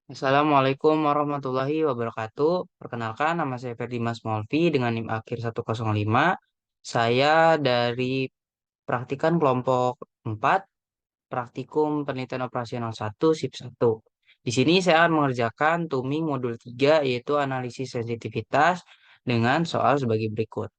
Assalamualaikum warahmatullahi wabarakatuh. Perkenalkan, nama saya Ferdimas Molvi dengan NIM akhir 105. Saya dari praktikan kelompok 4, praktikum penelitian operasional 1, SIP 1. Di sini saya akan mengerjakan tuming modul 3, yaitu analisis sensitivitas dengan soal sebagai berikut.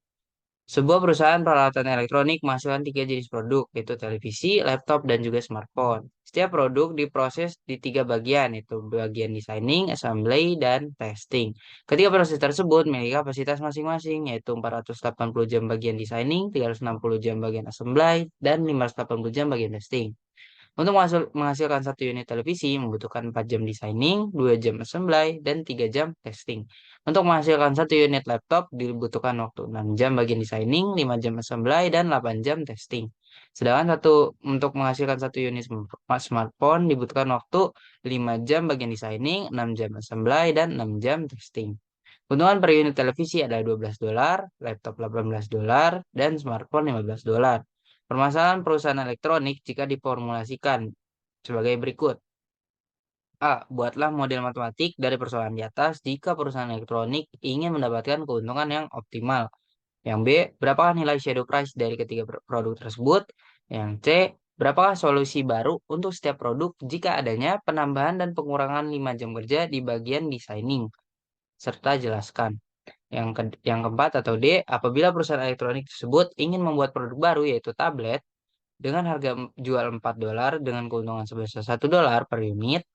Sebuah perusahaan peralatan elektronik menghasilkan tiga jenis produk, yaitu televisi, laptop, dan juga smartphone. Setiap produk diproses di tiga bagian, yaitu bagian designing, assembly, dan testing. Ketiga proses tersebut memiliki kapasitas masing-masing, yaitu 480 jam bagian designing, 360 jam bagian assembly, dan 580 jam bagian testing. Untuk menghasilkan satu unit televisi membutuhkan 4 jam designing, 2 jam assembly, dan 3 jam testing. Untuk menghasilkan satu unit laptop dibutuhkan waktu 6 jam bagian designing, 5 jam assembly, dan 8 jam testing. Sedangkan untuk menghasilkan satu unit smartphone dibutuhkan waktu 5 jam bagian designing, 6 jam assembly, dan 6 jam testing. Keuntungan per unit televisi adalah $12, laptop $18, dan smartphone $15. Permasalahan perusahaan elektronik jika diformulasikan sebagai berikut. A. Buatlah model matematik dari persoalan di atas jika perusahaan elektronik ingin mendapatkan keuntungan yang optimal. Yang B. Berapakah nilai shadow price dari ketiga produk tersebut? Yang C. Berapakah solusi baru untuk setiap produk jika adanya penambahan dan pengurangan 5 jam kerja di bagian designing? Serta jelaskan. Yang keempat atau D, apabila perusahaan elektronik tersebut ingin membuat produk baru yaitu tablet dengan harga jual $4 dengan keuntungan sebesar $1 per unit,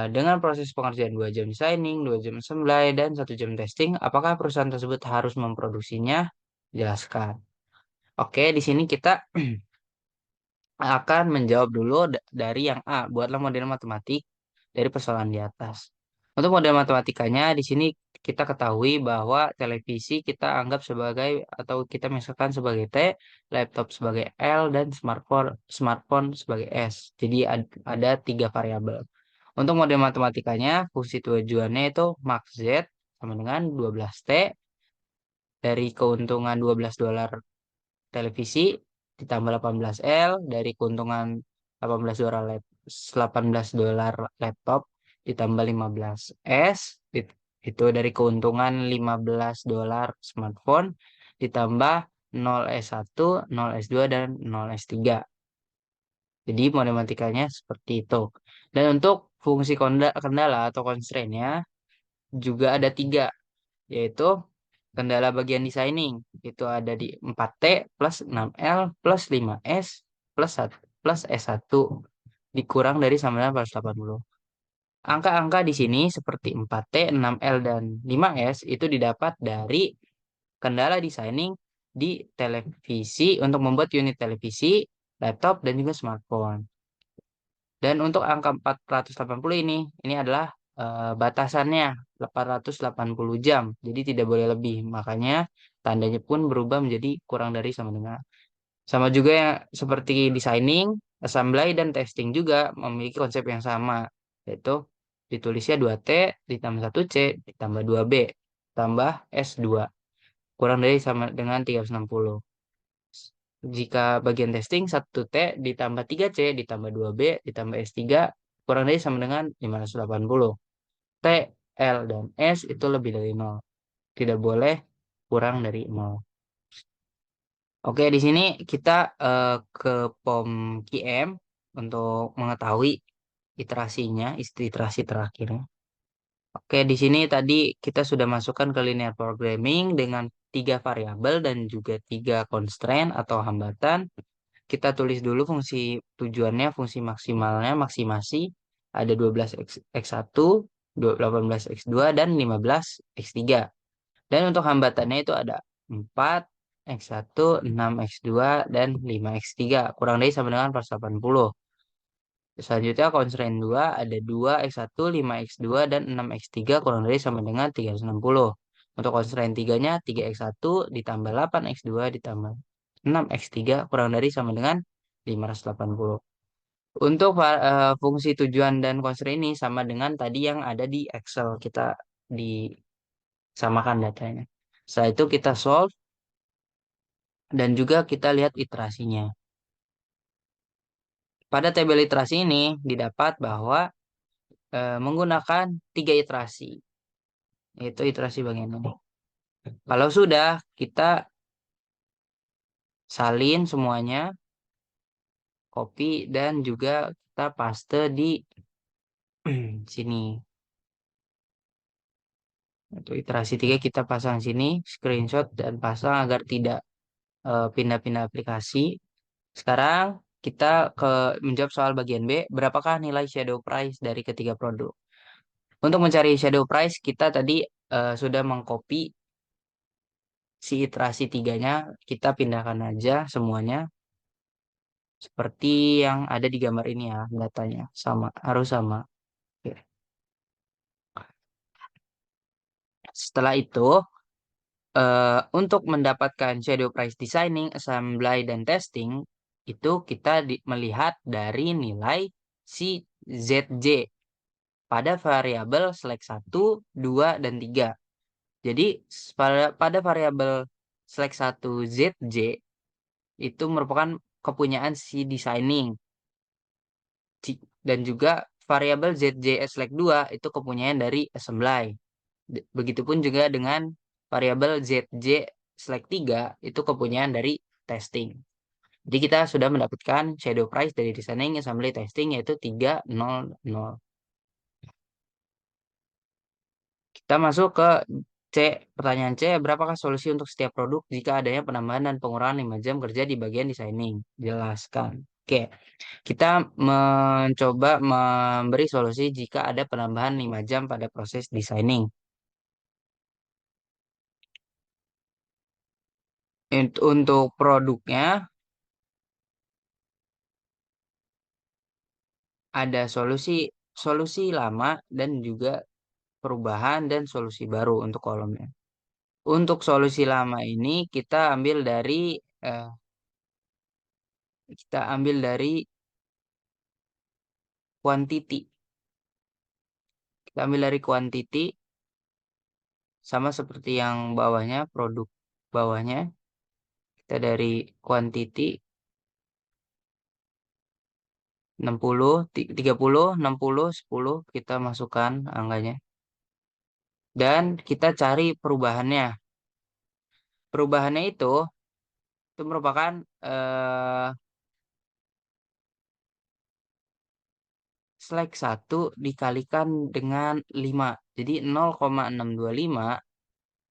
dengan proses pengerjaan 2 jam designing, 2 jam assembly, dan 1 jam testing, apakah perusahaan tersebut harus memproduksinya? Jelaskan. Oke, di sini kita akan menjawab dulu dari yang A, buatlah model matematik dari persoalan di atas. Untuk model matematikanya di sini kita ketahui bahwa televisi kita anggap sebagai atau kita misalkan sebagai T, laptop sebagai L, dan smartphone sebagai S. Jadi ada tiga variabel. Untuk model matematikanya fungsi tujuannya itu max Z sama dengan 12T dari keuntungan $12 televisi ditambah 18L dari keuntungan 18 dolar 18 dolar laptop ditambah 15S itu dari keuntungan $15 smartphone ditambah 0S1, 0S2 dan 0S3. Jadi matematikanya seperti itu. Dan untuk fungsi kendala atau constraint-nya juga ada tiga, yaitu kendala bagian designing itu ada di 4T plus 6L plus 5S plus 1 plus S1 dikurang dari sama dengan 180. Angka-angka di sini seperti 4T, 6L, dan 5S itu didapat dari kendala designing di televisi untuk membuat unit televisi, laptop, dan juga smartphone. Dan untuk angka 480 ini adalah batasannya 880 jam. Jadi tidak boleh lebih. Makanya tandanya pun berubah menjadi kurang dari sama dengan. Sama juga ya, seperti designing, assembly, dan testing juga memiliki konsep yang sama. Yaitu ditulisnya 2T ditambah 1C ditambah 2B tambah S2. Kurang dari sama dengan 360. Jika bagian testing 1T ditambah 3C ditambah 2B ditambah S3 kurang dari sama dengan 580. T, L, dan S itu lebih dari 0. Tidak boleh kurang dari 0. Oke, di sini kita ke POM QM untuk mengetahui iterasinya, iterasi terakhirnya. Oke, di sini tadi kita sudah masukkan ke linear programming dengan tiga variabel dan juga tiga constraint atau hambatan. Kita tulis dulu fungsi tujuannya, fungsi maksimalnya, maksimasi. Ada 12x1, 18x2, dan 15x3. Dan untuk hambatannya itu ada 4x1, 6x2, dan 5x3. Kurang dari sama dengan 480. Selanjutnya constraint 2 ada 2x1, 5x2, dan 6x3 kurang dari sama dengan 360. Untuk constraint 3-nya 3x1 ditambah 8x2 ditambah 6x3 kurang dari sama dengan 580. Untuk fungsi tujuan dan constraint ini sama dengan tadi yang ada di Excel. Kita disamakan datanya. Setelah itu kita solve dan juga kita lihat iterasinya. Pada tabel literasi ini didapat bahwa menggunakan 3 iterasi, yaitu iterasi bagian ini. Kalau sudah, kita salin semuanya, copy, dan juga kita paste di sini. Untuk iterasi 3 kita pasang sini, screenshot dan pasang agar tidak pindah-pindah aplikasi. Sekarang kita menjawab soal bagian B, berapakah nilai shadow price dari ketiga produk? Untuk mencari shadow price, kita tadi sudah mengcopy si iterasi tiganya, kita pindahkan aja semuanya seperti yang ada di gambar ini ya, datanya sama, harus sama. Oke. Setelah itu, untuk mendapatkan shadow price designing, assembly, dan testing, itu kita melihat dari nilai si ZJ pada variabel select 1, 2, dan 3. Jadi pada variabel select 1 ZJ itu merupakan kepunyaan si designing. Dan juga variabel ZJ select 2 itu kepunyaan dari assembly. Begitupun juga dengan variabel ZJ select 3 itu kepunyaan dari testing. Jadi kita sudah mendapatkan shadow price dari designing, assembly, testing yaitu 300. Kita masuk ke C. Pertanyaan C, berapakah solusi untuk setiap produk jika adanya penambahan dan pengurangan 5 jam kerja di bagian designing? Jelaskan. Oke, kita mencoba memberi solusi jika ada penambahan 5 jam pada proses designing. Untuk produknya ada solusi solusi lama dan juga perubahan dan solusi baru untuk kolomnya. Untuk solusi lama ini eh, kita ambil dari quantity. Kita ambil dari quantity sama seperti yang bawahnya, produk bawahnya. Kita dari quantity 60, 30, 60, 10 kita masukkan angkanya. Dan kita cari perubahannya. Perubahannya itu merupakan eh, select 1 dikalikan dengan 5. Jadi 0,625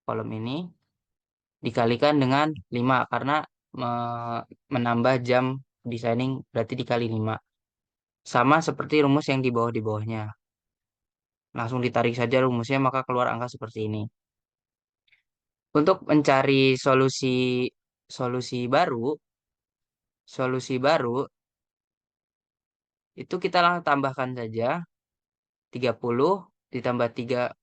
kolom ini dikalikan dengan 5 karena menambah jam designing berarti dikali 5. Sama seperti rumus yang di bawahnya. Langsung ditarik saja rumusnya maka keluar angka seperti ini. Untuk mencari solusi baru itu kita langsung tambahkan saja 30 ditambah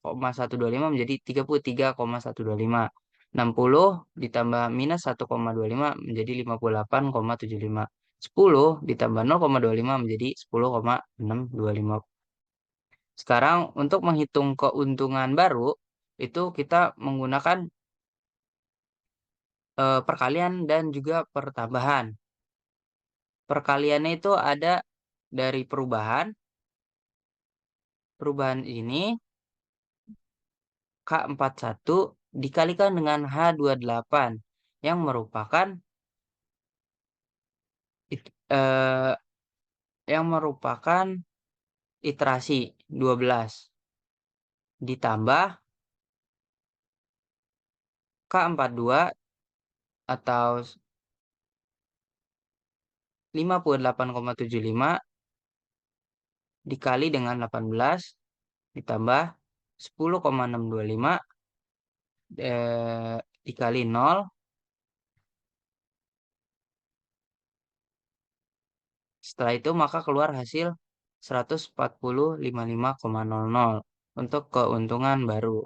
3,125 menjadi 33,125. 60 ditambah minus 1,25 menjadi 58,75. 10 ditambah 0,25 menjadi 10,625. Sekarang untuk menghitung keuntungan baru itu kita menggunakan perkalian dan juga pertambahan. Perkaliannya itu ada dari perubahan. Perubahan ini K41 dikalikan dengan H28 yang merupakan it- eh, iterasi 12 ditambah K42 atau 58,75 dikali dengan 18 ditambah 10,625 dikali 0. Setelah itu maka keluar hasil 140,55,00 untuk keuntungan baru.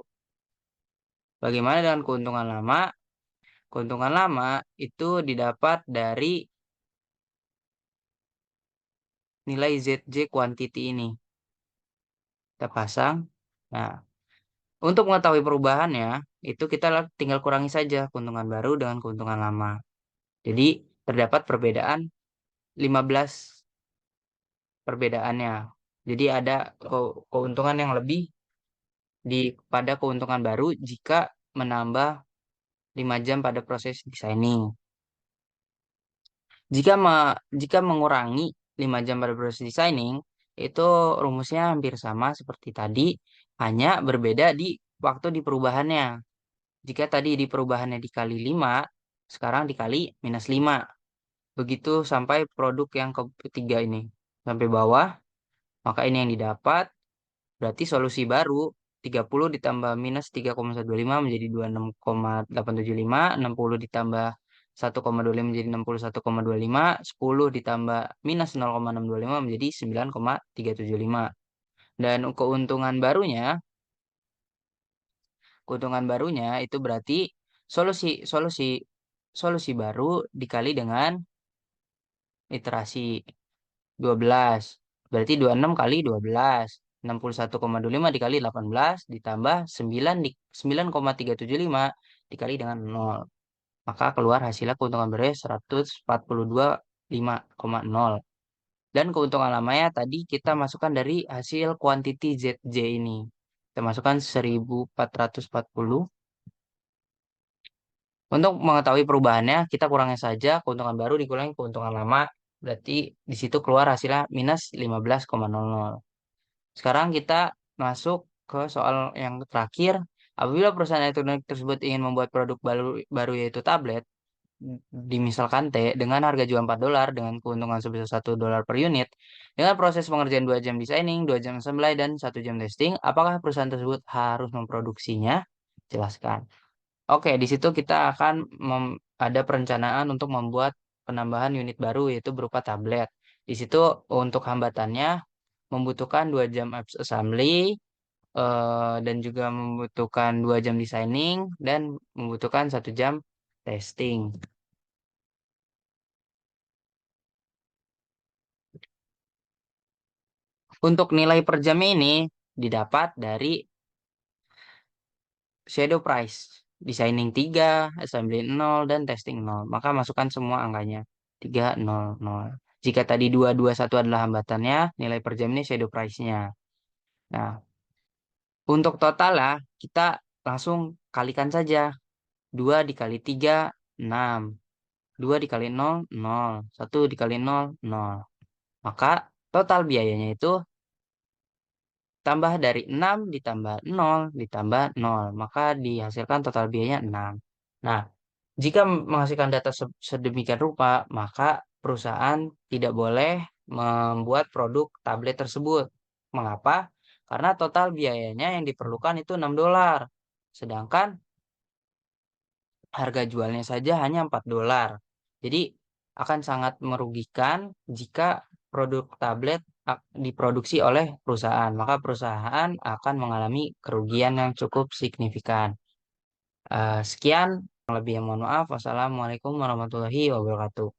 Bagaimana dengan keuntungan lama? Keuntungan lama itu didapat dari nilai ZJ quantity ini. Kita pasang. Nah, untuk mengetahui perubahannya, itu kita tinggal kurangi saja keuntungan baru dengan keuntungan lama. Jadi, terdapat perbedaan 15 perbedaannya. Jadi ada keuntungan yang lebih pada keuntungan baru jika menambah 5 jam pada proses designing. Jika mengurangi 5 jam pada proses designing, itu rumusnya hampir sama seperti tadi, hanya berbeda di waktu di perubahannya. Jika tadi di perubahannya dikali 5, sekarang dikali -5. Begitu sampai produk yang ketiga ini. Sampai bawah, maka ini yang didapat. Berarti solusi baru 30 ditambah -3,125 menjadi 26,875, 60 ditambah 1,25 menjadi 61,25, 10 ditambah -0,625 menjadi 9,375. Dan keuntungan barunya itu berarti solusi solusi solusi baru dikali dengan iterasi 12. Berarti 26 kali 12. 61,25 dikali 18 ditambah 9,375 dikali dengan 0. Maka keluar hasilnya keuntungan beres 142,5,0. Dan keuntungan lamanya tadi kita masukkan dari hasil quantity ZJ ini. Kita masukkan 1440. Untuk mengetahui perubahannya, kita kurangi saja keuntungan baru dikurangi keuntungan lama. Berarti di situ keluar hasilnya -15,00. Sekarang kita masuk ke soal yang terakhir. Apabila perusahaan elektronik tersebut ingin membuat produk baru yaitu tablet, dimisalkan T, dengan harga jual $4 dengan keuntungan sebesar $1 per unit, dengan proses pengerjaan 2 jam designing, 2 jam assembly, dan 1 jam testing, apakah perusahaan tersebut harus memproduksinya? Jelaskan. Oke, di situ kita akan ada perencanaan untuk membuat penambahan unit baru yaitu berupa tablet. Di situ untuk hambatannya membutuhkan 2 jam apps assembly, dan juga membutuhkan 2 jam designing dan membutuhkan 1 jam testing. Untuk nilai per jamnya ini didapat dari shadow price. Designing 3, assembly 0, dan testing 0. Maka masukkan semua angkanya. 3, 0, 0. Jika tadi 2, 2, 1 adalah hambatannya, nilai per jam ini shadow price-nya. Nah, untuk total lah, kita langsung kalikan saja. 2 dikali 3, 6. 2 dikali 0, 0. 1 dikali 0, 0. Maka total biayanya itu tambah dari 6 ditambah 0 ditambah 0. Maka dihasilkan total biayanya 6. Nah, jika menghasilkan data sedemikian rupa, maka perusahaan tidak boleh membuat produk tablet tersebut. Mengapa? Karena total biayanya yang diperlukan itu $6. Sedangkan harga jualnya saja hanya $4. Jadi akan sangat merugikan jika produk tablet diproduksi oleh perusahaan. Maka perusahaan akan mengalami kerugian yang cukup signifikan. Sekian, lebih yang mohon maaf. Wassalamualaikum warahmatullahi wabarakatuh.